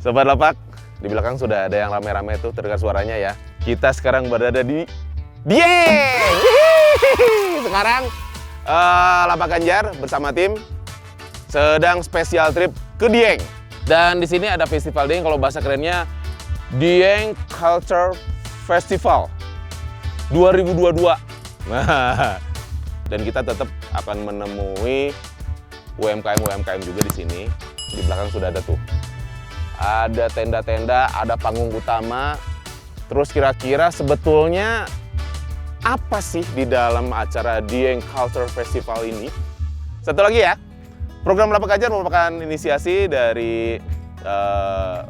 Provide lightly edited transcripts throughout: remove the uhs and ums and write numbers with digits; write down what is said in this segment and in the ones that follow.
Sobat Lapak, di belakang sudah ada yang rame-rame tuh, terdengar suaranya ya. Kita sekarang berada di Dieng. Sekarang Lapak Ganjar bersama tim sedang spesial trip ke Dieng. Dan di sini ada festival Dieng, kalau bahasa kerennya Dieng Culture Festival 2022. Dan kita tetap akan menemui UMKM juga di sini. Di belakang sudah ada tuh. Ada tenda-tenda, ada panggung utama. Terus kira-kira sebetulnya apa sih di dalam acara Dieng Culture Festival ini? Satu lagi ya, program Lapak Ganjar merupakan inisiasi dari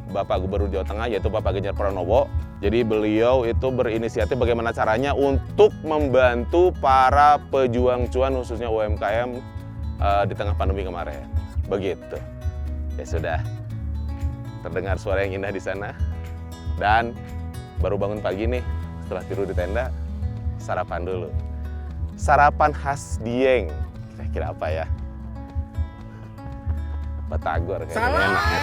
Bapak Gubernur Jawa Tengah, yaitu Bapak Ganjar Pranowo. Jadi beliau itu berinisiatif bagaimana caranya untuk membantu para pejuang cuan, khususnya UMKM di tengah pandemi kemarin. Begitu. Ya sudah, terdengar suara yang indah di sana. Dan baru bangun pagi nih, setelah tidur di tenda, sarapan dulu. Sarapan khas Dieng. Kira-kira apa ya? Batagor kayaknya enak ya.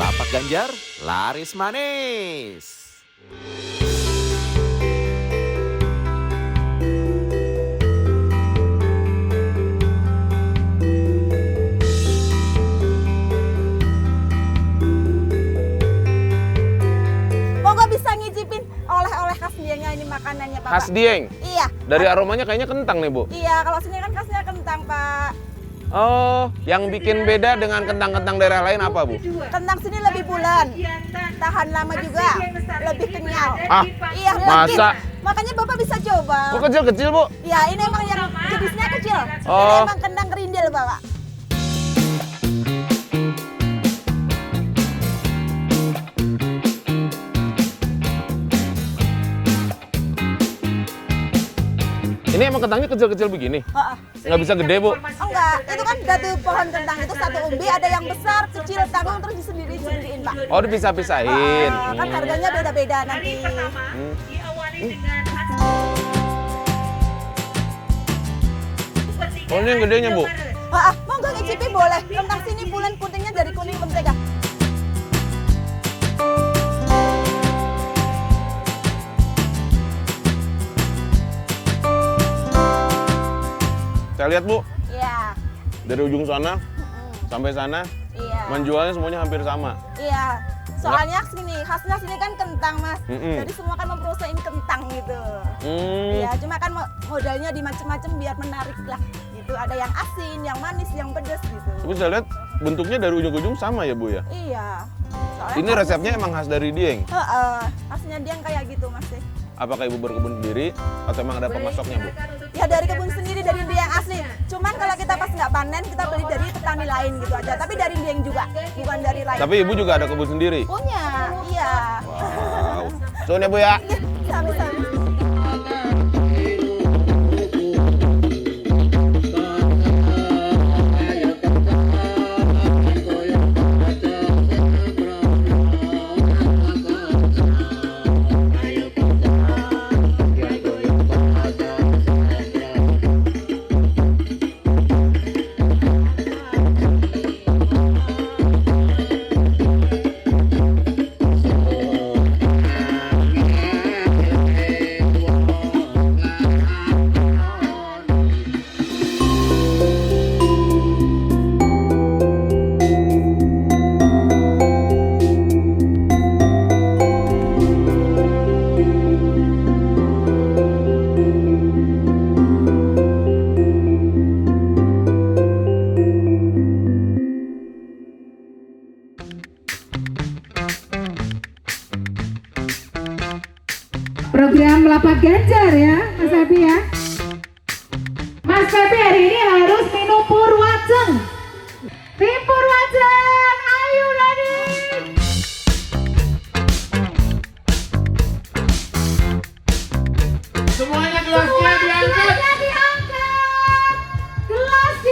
Lapak Ganjar, laris manis. Oleh-oleh khas Diengnya ini makanannya, Pak. Khas Dieng? Iya. Dari aromanya kayaknya kentang nih, Bu. Iya, kalau sini kan khasnya kentang, Pak. Oh, yang bikin beda dengan kentang-kentang daerah lain apa, Bu? Kentang sini lebih bulan, tahan lama juga, lebih kenyal. Ah, iya, masa? Makanya Bapak bisa coba. Kok kecil-kecil, Bu? Ya, ini emang yang jenisnya kecil. Ini Oh. emang kentang kerindil, Bapak. Ini emang kentangnya kecil-kecil begini? Nggak bisa gede, Bu? Enggak, itu kan satu pohon kentang itu satu umbi, ada yang besar, kecil, tanggung, terus disendiri-sendiriin, Pak. Oh, dipisah-pisahin. Kan harganya beda-beda nanti. Oh, ini yang gedenya, Bu? Mau nggak ngicipi boleh. Kentang sini bulan putingnya dari kuning mentega. Saya lihat, Bu, Iya. dari ujung sana sampai sana, Iya. menjualnya semuanya hampir sama. Iya. Soalnya sini khasnya sini kan kentang, Mas. Mm-mm. Jadi semua kan memprosein kentang gitu. Iya, cuma kan modalnya di macem-macem biar menarik lah. Gitu. Ada yang asin, yang manis, yang pedas gitu. Tapi saya lihat bentuknya dari ujung ke ujung sama ya, Bu ya? Iya. Soalnya Ini resepnya emang khas dari Dieng? khasnya dia kayak gitu, Mas. Apakah Ibu berkebun sendiri atau emang ada pemasoknya, Bu? Ya dari kebun sendiri, dari Dieng asli. Cuman kalau kita pas nggak panen, kita beli dari petani lain gitu aja. Tapi dari Dieng juga, bukan dari lain. Tapi Ibu juga ada kebun sendiri? Punya, iya. Wow. Suun ya, Bu ya? Sami-sami. Program Lapak Ganjar ya, Mas Febi ya. Mas Febi hari ini harus minum Purwajeng. Tim Purwajeng, ayo ready. Semuanya gelasnya diangkat. Gelasnya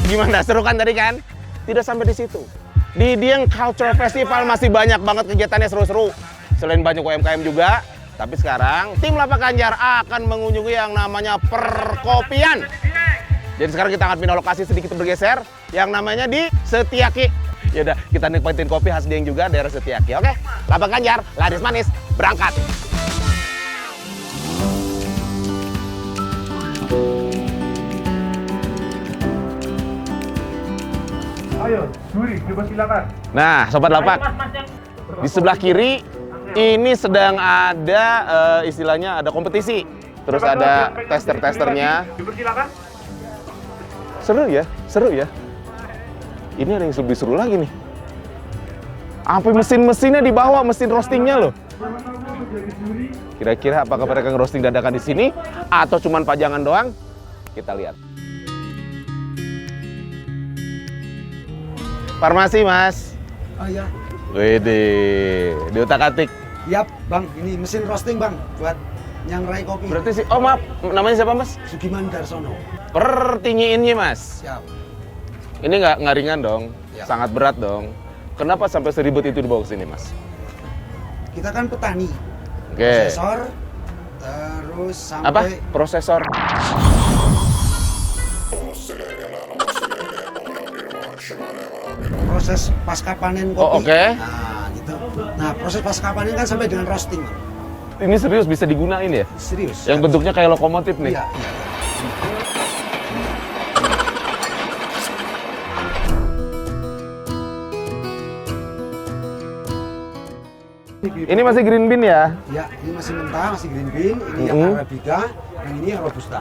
Gimana, seru kan tadi kan? Tidak sampai di situ. Di Dieng Culture Festival masih banyak banget kegiatannya seru-seru. Selain banyak UMKM juga, tapi sekarang tim Lapak Ganjar akan mengunjungi yang namanya perkopian. Jadi sekarang kita akan pindah lokasi sedikit bergeser, yang namanya di Setiaki. Yaudah, kita nikmatin kopi khas Dieng juga, daerah Setiaki. Oke, Lapak Ganjar, laris manis, berangkat. Ayo, juri, coba silakan. Nah, Sobat Lapak, di sebelah kiri ini sedang ada istilahnya ada kompetisi. Terus ada tester-testernya. Coba silakan. Seru ya. Ini ada yang lebih seru lagi nih. Sampai mesin-mesinnya dibawa, mesin roastingnya loh. Kira-kira apakah mereka ngerosting dadakan di sini atau cuman pajangan doang? Kita lihat. Farmasi, Mas. Oh iya, Widih, diutak-atik. yap bang, ini mesin roasting bang, buat nyangrai kopi. Berarti sih, oh maaf, namanya siapa, Mas? Sugiman Darsono. Pertinyiinnya, Mas. Siap. Ini nggak ringan dong, Ya. sangat berat dong. Kenapa sampai seribet itu dibawa ke sini, Mas? Kita kan petani, Oke. prosesor, terus sampai Apa? Prosesor. proses pasca panen kopi. Oh, oke. Nah, gitu. Nah, proses pasca panen kan sampai dengan roasting, Bang. Ini serius bisa digunain ya? Serius. Yang bentuknya kayak lokomotif nih. Iya. Ini masih green bean ya? Ya, ini masih mentah, masih green bean, ini yang arabica, yang ini yang robusta.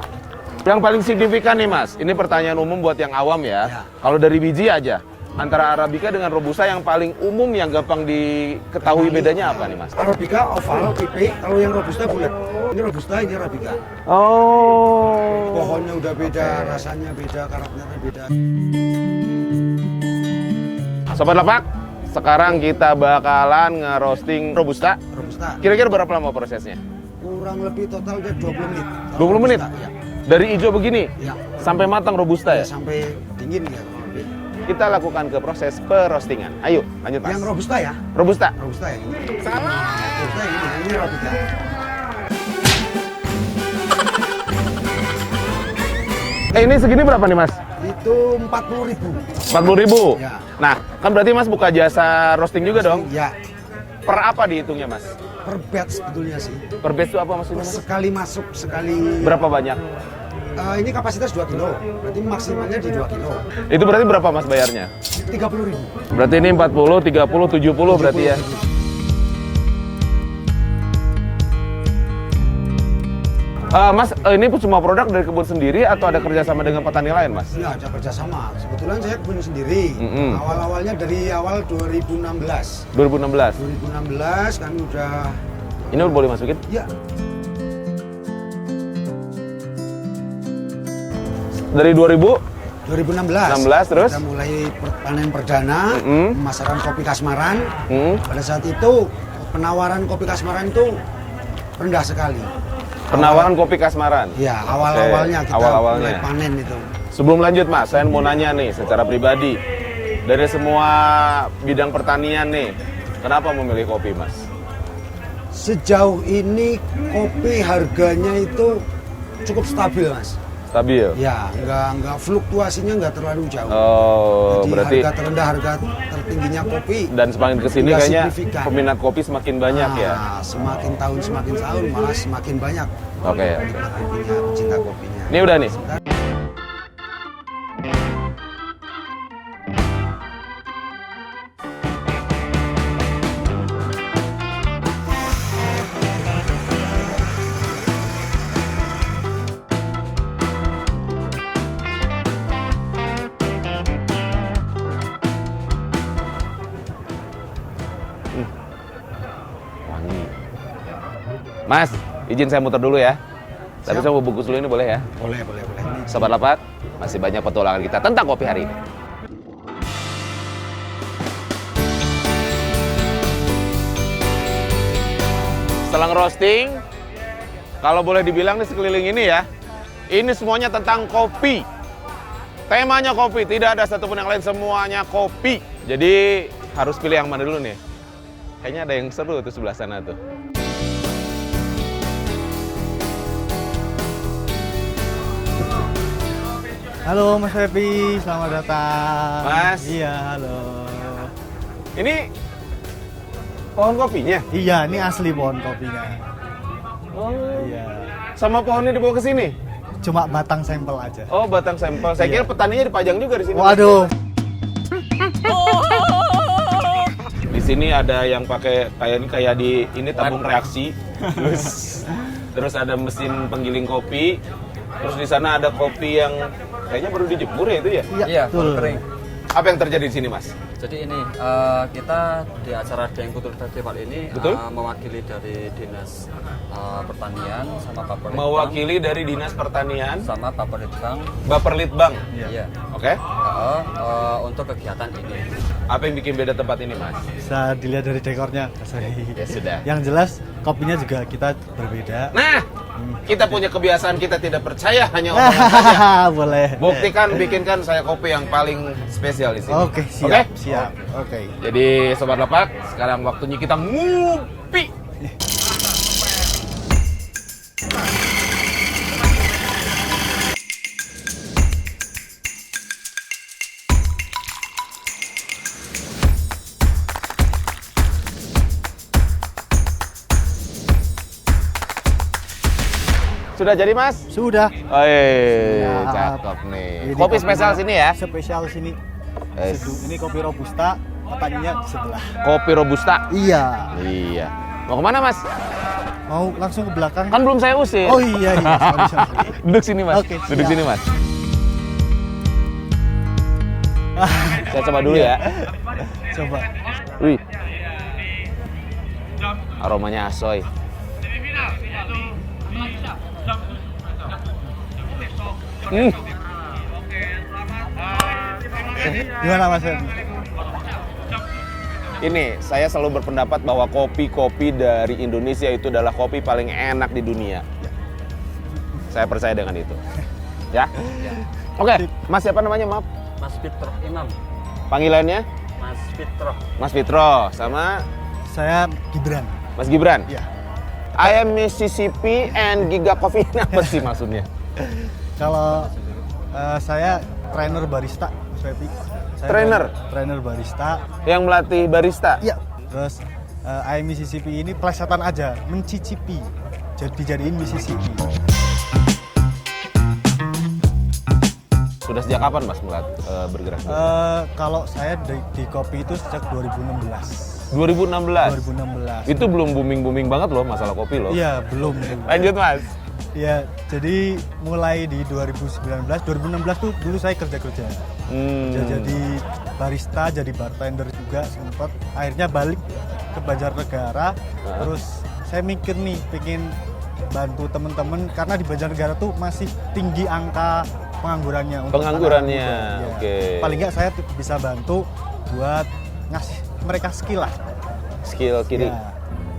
Yang paling signifikan nih, Mas, ini pertanyaan umum buat yang awam ya. Ya. Kalau dari biji aja, antara arabica dengan robusta yang paling umum yang gampang diketahui bedanya apa nih, Mas? Arabica oval, tipe, kalau yang robusta bulat. Ini robusta, ini arabica. Oh. Pohonnya udah beda, rasanya beda, karakternya beda. Sobat Lapak, sekarang kita bakalan nge-roasting robusta. Robusta. Kira-kira berapa lama prosesnya? Kurang lebih totalnya 20 menit. 20 menit? Ya. Dari hijau begini Ya. sampai matang robusta Ya, ya? sampai dingin ya. kurang lebih. Kita lakukan ke proses perroastingan. Ayo, lanjut, Mas. Yang robusta ya? Robusta. Robusta yang ini. Robusta yang ini arabica. Ini segini berapa nih, Mas? Itu 40.000. 40.000. Ya. Nah, kan berarti Mas buka jasa roasting juga dong? Ya, Per apa dihitungnya, Mas? per batch sebetulnya sih. Per batch itu apa maksudnya, Mas? Sekali masuk, sekali. Berapa banyak? Ini kapasitas 2 kilo. Berarti maksimalnya di 2 kilo. Itu berarti berapa, Mas, bayarnya? 30.000. Berarti ini 40, 30, 70 berarti ya? Mas, ini semua produk dari kebun sendiri atau ada kerjasama dengan petani lain, Mas? Ya, ada kerjasama. Kebetulan saya kebun sendiri. Awal-awalnya dari awal 2016. 2016. 2016 kami udah. Ini boleh masukin? Ya, Dari 2000? 2016. 16 terus? Kita mulai panen perdana, pemasaran kopi kasmaran. Pada saat itu penawaran kopi kasmaran itu rendah sekali. Penawaran kopi kasmaran? Ya, awal-awalnya Oke, kita awal-awalnya. mulai panen itu. Sebelum lanjut, Mas, saya mau nanya nih secara pribadi. Dari semua bidang pertanian nih, kenapa memilih kopi, Mas? Sejauh ini kopi harganya itu cukup stabil, Mas. Stabil? Ya, nggak fluktuasinya nggak terlalu jauh. Oh, Jadi berarti harga terendah, harga tertingginya kopi. dan semakin kesini nggak kayaknya signifikan. peminat kopi semakin banyak ya? Semakin tahun malah semakin banyak Oke. penikmat kopinya, pecinta kopinya. Ini udah nih? Wangi. Mas, izin saya muter dulu ya. Tapi Siap. saya mau bungkus dulu ini boleh ya? Boleh. Sobat Lapak, masih banyak petualangan kita tentang kopi hari ini. Setelah roasting, kalau boleh dibilang di sekeliling ini ya, ini semuanya tentang kopi. Temanya kopi, tidak ada satupun yang lain, semuanya kopi. Jadi harus pilih yang mana dulu nih? Kayaknya ada yang seru tuh sebelah sana tuh. Halo Mas Febi, selamat datang. Mas. Iya, halo. Ini pohon kopinya? Iya, ini asli pohon kopinya. Oh. Iya. Sama pohonnya dibawa ke sini? Cuma batang sampel aja. Oh, batang sampel. Saya kira petaninya dipajang juga di sini. Waduh. Di sini ada yang pakai kayak di ini tabung reaksi. Terus ada mesin penggiling kopi. Terus di sana ada kopi yang kayaknya baru dijemur ya itu ya? Iya, betul. kering. Apa yang terjadi di sini, Mas? Jadi ini kita di acara Dieng Kultur Festival ini Betul? mewakili dari Dinas Pertanian sama Bapelitbang. Mewakili dari Dinas Pertanian, Sama Bapelitbang. Baperlitbang. Iya. Oke. Untuk kegiatan ini. Apa yang bikin beda tempat ini, Mas? Bisa dilihat dari dekornya. Ya sudah. Yang jelas kopinya juga kita berbeda. Nah, kita punya kebiasaan kita tidak percaya hanya omongan saja. Boleh. Buktikan, bikinkan saya kopi yang paling spesial di sini. Oke, siap. Oke? Siap. Oke. Jadi Sobat Lapak, sekarang waktunya kita ngupi. Sudah jadi, Mas? Sudah. Siap. Siap. Cakep nih. Ini Kopi spesial sini ya? Spesial sini. Yes. Ini kopi robusta, petaninya di sebelah. Kopi Robusta. Iya. Iya. Mau kemana, Mas? Mau langsung ke belakang? Kan belum saya usir. Oh iya, sorry. Duduk sini, Mas. Oke, Duduk siap. sini, Mas. Saya coba dulu ya. Coba. Wih. Aromanya asoy. Gimana Mas Febi? Ini, saya selalu berpendapat bahwa kopi-kopi dari Indonesia itu adalah kopi paling enak di dunia. Saya percaya dengan itu. Ya? Oke, Mas siapa namanya, maaf? Mas Fitro Imam. Panggilannya? Mas Fitro. Mas Fitro, sama Saya Gibran. Mas Gibran? Iya. I am Mississippi and Giga Coffee. Ini apa sih maksudnya? Kalau saya trainer barista, Mas Febi. Saya Trainer? Trainer barista. Yang melatih barista? Iya. Terus I am Mississippi ini plesetan aja, mencicipi. Jadi dijadiin Mississippi. Sudah sejak kapan, Mas, bergerak? Kalau saya di kopi itu sejak 2016. 2016? 2016. Itu belum booming-booming banget loh masalah kopi loh. Iya, belum. Lanjut, Mas. Iya, jadi mulai di 2019, 2016 tuh dulu saya kerja. Jadi barista, jadi bartender juga sempat. Akhirnya balik ke Banjarnegara. Terus saya mikir nih, pengen bantu temen-temen karena di Banjarnegara tuh masih tinggi angka penganggurannya. Untuk Penganggurannya, anak muda. oke. Paling nggak saya tuh bisa bantu buat ngasih mereka skill lah. Skill kiri. Ya,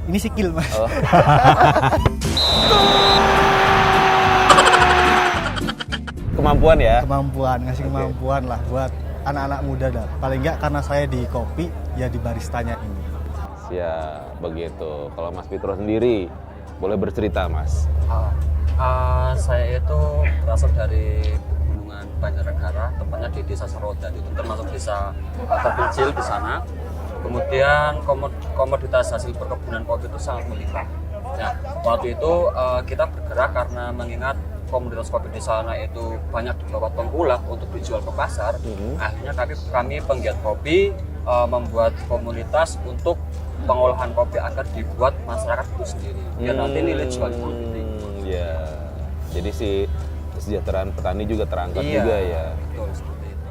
ini skill Mas. Oh. Kemampuan ya? Kemampuan, ngasih kemampuan lah buat anak-anak muda dah. Paling nggak karena saya di kopi, ya di baristanya ini. Siap, begitu. Kalau Mas Fitro sendiri, boleh bercerita, Mas? Saya itu berasal dari Pegunungan Banjarnegara, tepatnya di Desa Serodan, itu termasuk desa terpencil di sana. Kemudian komoditas hasil perkebunan kopi itu sangat melimpah. Nah, waktu itu kita bergerak karena mengingat komoditas kopi di sana itu banyak dibawa tengkulak untuk dijual ke pasar. Akhirnya kami penggiat kopi membuat komunitas untuk pengolahan kopi agar dibuat masyarakat itu sendiri. Biar nanti nilai jual itu lebih tinggi. Ya, jadi si kesejahteraan petani juga terangkat juga ya. Betul, seperti itu.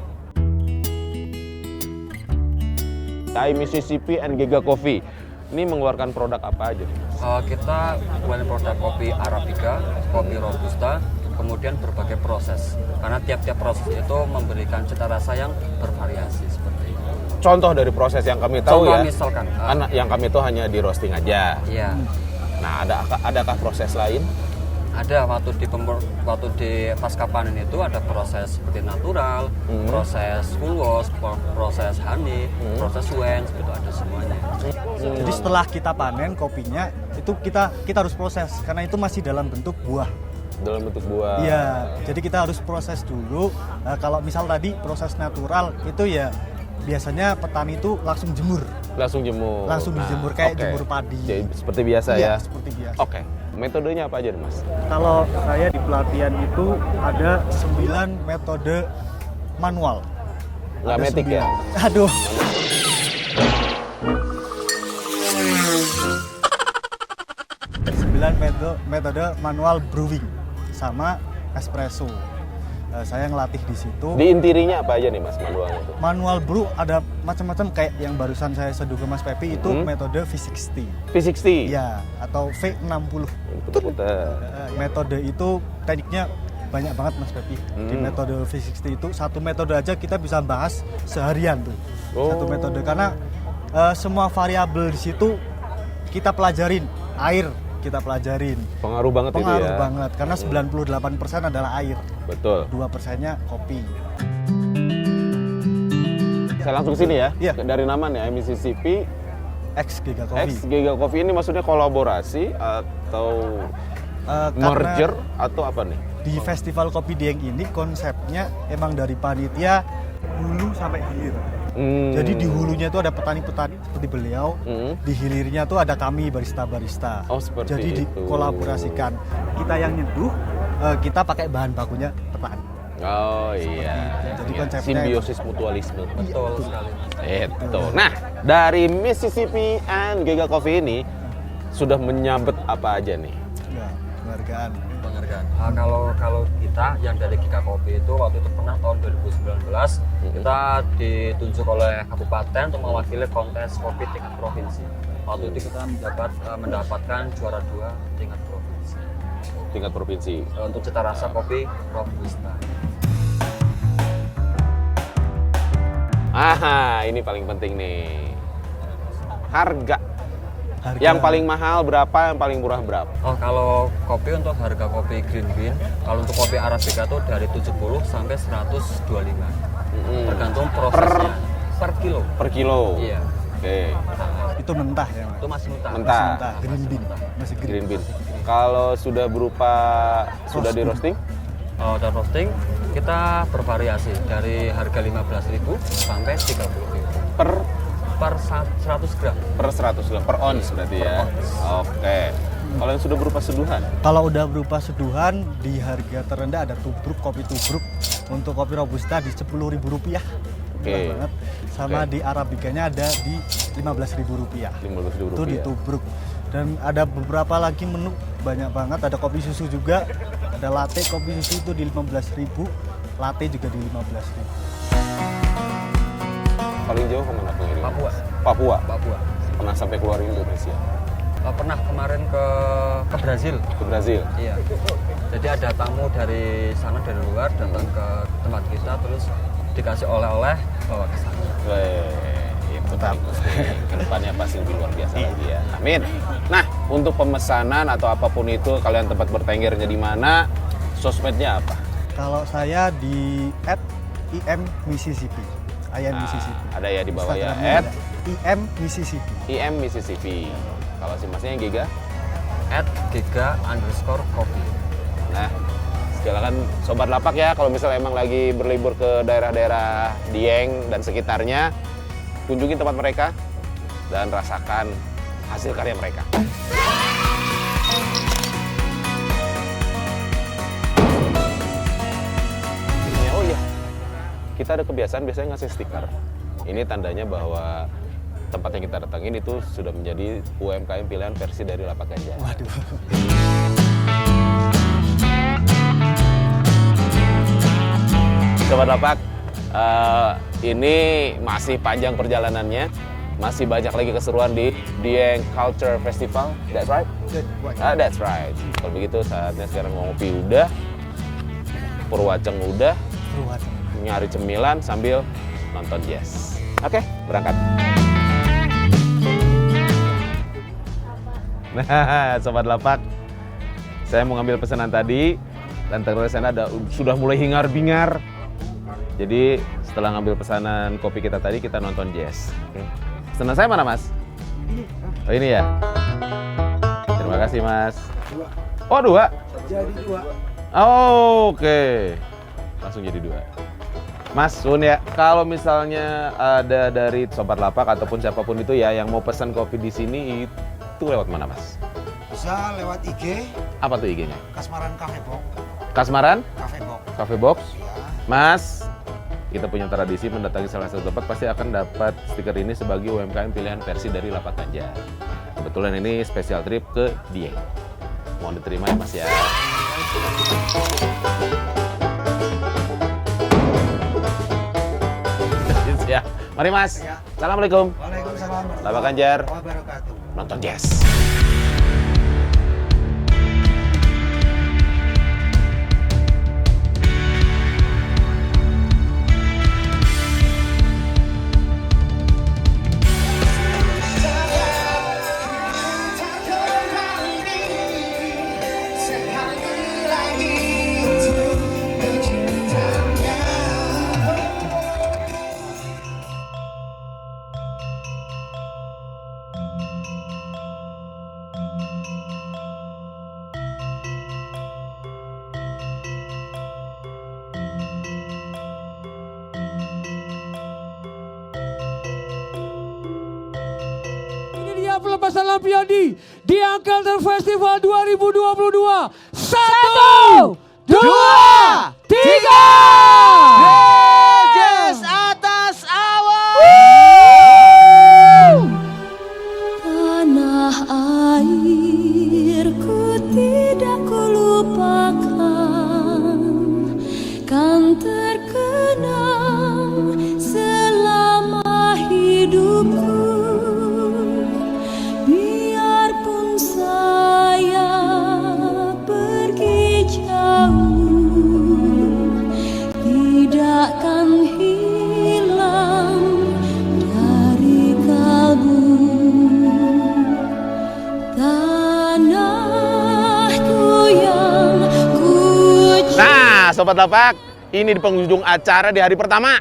I Mississippi and Giga Coffee. Ini mengeluarkan produk apa aja? Kita mengeluarkan produk kopi Arabica, kopi Robusta, kemudian berbagai proses. Karena tiap-tiap proses itu memberikan cita rasa yang bervariasi seperti itu. Contoh dari proses yang kami tahu Contoh ya. misalkan, Kan yang kami tahu hanya di roasting aja. Iya. Nah, adakah proses lain? Ada waktu di pasca panen itu ada proses seperti natural, proses full wash, proses honey, proses wen, itu ada semuanya. Jadi setelah kita panen kopinya itu kita harus proses karena itu masih dalam bentuk buah. Dalam bentuk buah. Iya, jadi kita harus proses dulu. Kalau misal tadi proses natural itu ya biasanya petani itu langsung jemur. Langsung jemur. Langsung dijemur kayak jemur padi. Jadi seperti biasa Iya, ya. seperti biasa. Oke. Metodenya apa aja nih, Mas? Kalau saya di pelatihan itu ada 9 metode manual. Nggak Ada metik 9. ya? Aduh. Metode manual brewing sama espresso. Saya ngelatih di situ. Di interinya apa aja nih, Mas, manualnya itu? Manual brew ada macam-macam kayak yang barusan saya seduh ke Mas Pepi itu metode V60. V60. Ya, atau V60. Puter-puter. Metode itu tekniknya banyak banget Mas Pepi. Di metode V60 itu satu metode aja kita bisa bahas seharian tuh. Satu metode karena semua variabel di situ kita pelajarin. Air kita pelajarin. Pengaruh banget itu ya. Pengaruh banget karena 98% adalah air. Betul. 2%-nya kopi. Saya langsung sini ya. Iya. Dari nama nih, Mississippi X Giga Coffee. X Giga Coffee ini maksudnya kolaborasi atau merger atau apa nih? Di Festival Kopi Dieng ini konsepnya emang dari panitia hulu sampai hilir. Jadi di hulunya itu ada petani-petani seperti beliau, di hilirnya itu ada kami barista-barista. Oh, seperti jadi itu. dikolaborasikan. Kita yang nyeduh, kita pakai bahan bakunya petani. Oh iya. Jadi Iya. konsepnya Simbiosis mutualisme. Betul sekali. Itu. Nah, dari Mississippi and Giga Coffee ini sudah menyabet apa aja nih? Ya, penghargaan. Nah, kalau kita yang dari Giga Kopi itu waktu itu pernah tahun 2019 kita ditunjuk oleh kabupaten untuk mewakili kontes kopi tingkat provinsi. Waktu itu kita mendapatkan juara 2 tingkat provinsi. Tingkat provinsi. Untuk cita rasa kopi Robusta. Aha, ini paling penting nih. Harga. Yang paling mahal berapa, yang paling murah berapa? Oh, kalau kopi untuk harga kopi green bean, kalau untuk kopi Arabica itu dari 70 sampai 125. Tergantung prosesnya per kilo. Per kilo. Iya. Oke. Itu mentah ya, Mas? Itu masih mentah. Mentah. Mentah, green bean. Masih Green bean. Kalau sudah berupa sudah di roasting? Dan roasting kita bervariasi dari harga 15.000 sampai 30.000 per 100 gram. Per 100 gram, per ons berarti ya. Oke. Kalau yang sudah berupa seduhan? Kalau udah berupa seduhan di harga terendah ada tubruk, kopi tubruk untuk kopi robusta di Rp10.000. Murah banget. Sama di Arabicanya ada di Rp15.000. Rp15.000. Itu di tubruk. Dan ada beberapa lagi menu banyak banget. Ada kopi susu juga. Ada latte kopi susu itu di Rp15.000. Latte juga di Rp15.000. Paling jauh kemana pengiriman? Papua. Papua. Pernah sampai keluar Indonesia? Pernah kemarin ke Brazil. Ke Brazil? Iya. Jadi ada tamu dari sana, dari luar datang ke tempat kita terus dikasih oleh-oleh bawa ke sana. Itu kedepannya pasti lebih luar biasa lagi ya. Amin. Nah, untuk pemesanan atau apapun itu kalian tempat bertenggernya di mana? Sosmednya apa? Kalau saya di @IM_Mississippi. Mississippi. Ada ya di bawah ya. Instagramnya ada @IM_Mississippi. @IM_Mississippi. Kalau si masnya yang Giga? @giga_coffee. Nah, silakan Sobat Lapak ya, kalau misalnya emang lagi berlibur ke daerah-daerah Dieng dan sekitarnya, kunjungi tempat mereka dan rasakan hasil karya mereka. Oh iya, kita ada kebiasaan biasanya ngasih stiker. Ini tandanya bahwa tempat yang kita datangin itu sudah menjadi UMKM pilihan versi dari Lapak Ganjar. Waduh. Sobat Lapak, ini masih panjang perjalanannya, masih banyak lagi keseruan di Dieng Culture Festival. That's right? That's right. Kalau begitu saatnya sekarang ngopi udah, Purwaceng udah, nyari cemilan sambil nonton jazz. Oke, berangkat. Nah, Sobat Lapak, Saya mau ngambil pesanan tadi, dan ternyata sana sudah mulai hingar-bingar. Jadi setelah ngambil pesanan kopi kita tadi, kita nonton jazz. Oke. Pesanan saya mana, Mas? Oh, ini ya? Terima kasih, Mas. Oh, 2? Jadi 2. Oh, oke. Langsung jadi 2. Mas, Sun ya, kalau misalnya ada dari Sobat Lapak ataupun siapapun itu ya yang mau pesan kopi di sini itu lewat mana, Mas? Bisa lewat IG. Apa tuh IG-nya? Kasmaran Cafe Box. Kasmaran? Cafe Box. Cafe Box? Ya. Mas, kita punya tradisi mendatangi salah satu tempat pasti akan dapat stiker ini sebagai UMKM pilihan versi dari Lapak Ganjar. Kebetulan ini spesial trip ke Dieng. Mohon diterima ya, Mas ya. Ya, mari Mas. Ya. Assalamualaikum. Waalaikumsalam. Lapak Ganjar. Wabarakatuh. Nonton jazz. Ini dia pelepasan lampion di Angkelter Festival 2022. 1, 2, 3. Jazz atas awan. Tanah airku tidak kulupakan, kan terkenang selama hidupku. Biarpun saya pergi jauh, tidak akan hilang dari kalbu. Tanahku yang ku Nah, Sobat Lapak, ini di penghujung acara di hari pertama.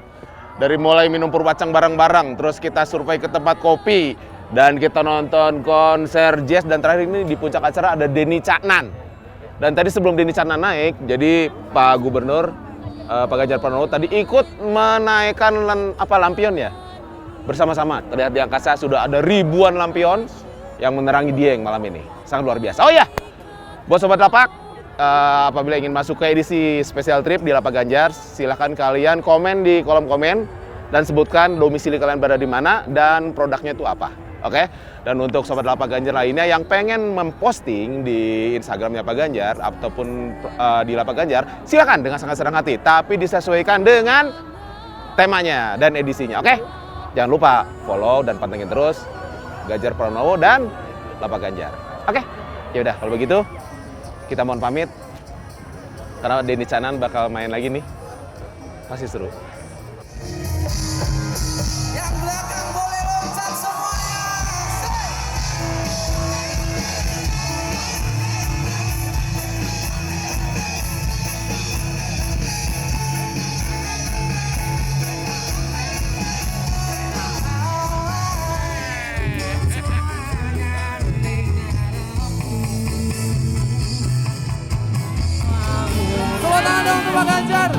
Dari mulai minum purwacang bareng-bareng, terus kita survei ke tempat kopi, dan kita nonton konser jazz, dan terakhir ini di puncak acara ada Denny Caknan. Dan tadi sebelum Denny Caknan naik, jadi Pak Gubernur, Pak Ganjar Pranowo tadi ikut menaikkan lampion ya. Bersama-sama, terlihat di angkasa sudah ada ribuan lampion yang menerangi Dieng malam ini. Sangat luar biasa. Oh ya, buat Sobat Lapak, apabila ingin masuk ke edisi spesial trip di Lapak Ganjar, silahkan kalian komen di kolom komen dan sebutkan domisili kalian berada di mana dan produknya itu apa. Oke? Dan untuk Sobat Lapak Ganjar lainnya yang pengen memposting di Instagramnya Pak Ganjar ataupun di Lapak Ganjar, silakan dengan sangat senang hati, tapi disesuaikan dengan temanya dan edisinya. Oke? Jangan lupa follow dan pantengin terus Ganjar Pranowo dan Lapak Ganjar. Oke? Ya udah, kalau begitu kita mohon pamit, karena Denny Caknan bakal main lagi nih, pasti seru. Yang belakang boleh loncat semuanya. Tepuk tangan dong untuk Pak Ganjar.